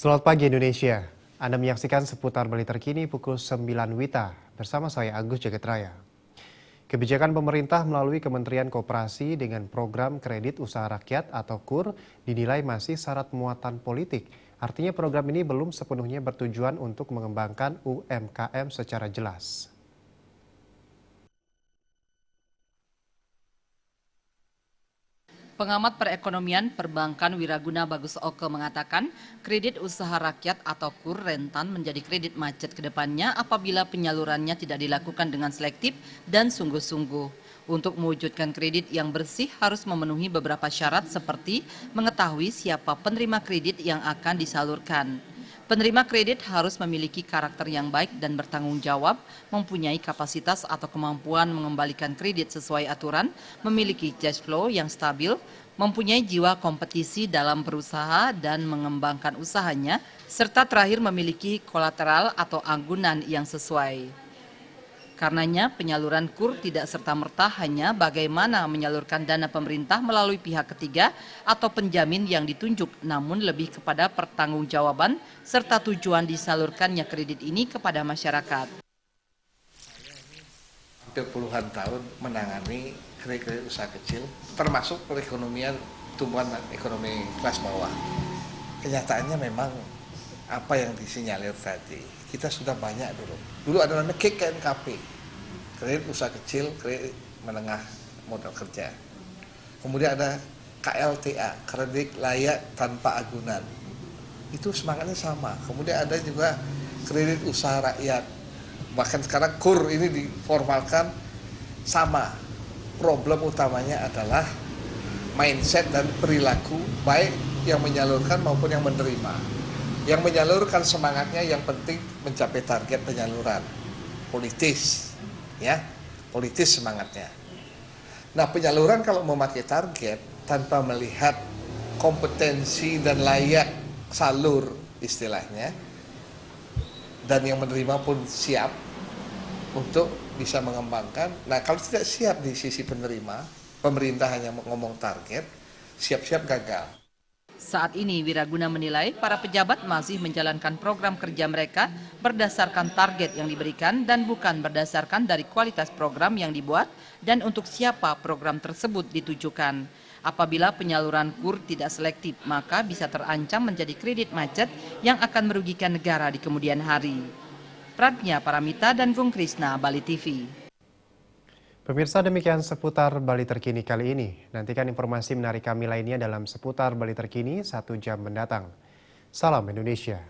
Selamat pagi Indonesia. Anda menyaksikan seputar Bali terkini pukul 9 WITA bersama saya Agus Jagetraya. Kebijakan pemerintah melalui Kementerian Koperasi dengan program kredit usaha rakyat atau KUR dinilai masih syarat muatan politik. Artinya program ini belum sepenuhnya bertujuan untuk mengembangkan UMKM secara jelas. Pengamat perekonomian perbankan Wiraguna Bagus Oke mengatakan kredit usaha rakyat atau KUR rentan menjadi kredit macet ke depannya apabila penyalurannya tidak dilakukan dengan selektif dan sungguh-sungguh. Untuk mewujudkan kredit yang bersih harus memenuhi beberapa syarat seperti mengetahui siapa penerima kredit yang akan disalurkan. Penerima kredit harus memiliki karakter yang baik dan bertanggung jawab, mempunyai kapasitas atau kemampuan mengembalikan kredit sesuai aturan, memiliki cash flow yang stabil, mempunyai jiwa kompetisi dalam berusaha dan mengembangkan usahanya, serta terakhir memiliki kolateral atau anggunan yang sesuai. Karenanya penyaluran KUR tidak serta-merta hanya bagaimana menyalurkan dana pemerintah melalui pihak ketiga atau penjamin yang ditunjuk, namun lebih kepada pertanggungjawaban serta tujuan disalurkannya kredit ini kepada masyarakat. Hampir puluhan tahun menangani kredit usaha kecil, termasuk perekonomian tumbuhan ekonomi kelas bawah. Kenyataannya memang apa yang disinyalir tadi, kita sudah banyak dulu. Dulu ada namanya KKNKP, kredit usaha kecil, kredit menengah modal kerja. Kemudian ada KLTA, kredit layak tanpa agunan. Itu semangatnya sama. Kemudian ada juga kredit usaha rakyat. Bahkan sekarang KUR ini diformalkan sama. Problem utamanya adalah mindset dan perilaku baik yang menyalurkan maupun yang menerima. Yang menyalurkan semangatnya yang penting mencapai target penyaluran. Politis, ya, politis semangatnya. Nah, penyaluran kalau memakai target tanpa melihat kompetensi dan layak salur istilahnya, dan yang menerima pun siap untuk bisa mengembangkan. Nah, kalau tidak siap di sisi penerima, pemerintah hanya ngomong target, siap-siap gagal. Saat ini Wiraguna menilai para pejabat masih menjalankan program kerja mereka berdasarkan target yang diberikan dan bukan berdasarkan dari kualitas program yang dibuat dan untuk siapa program tersebut ditujukan. Apabila penyaluran KUR tidak selektif, maka bisa terancam menjadi kredit macet yang akan merugikan negara di kemudian hari. Pratnya Paramita dan Gung Krisna, Bali TV. Pemirsa, demikian seputar Bali terkini kali ini. Nantikan informasi menarik kami lainnya dalam seputar Bali terkini 1 jam mendatang. Salam Indonesia.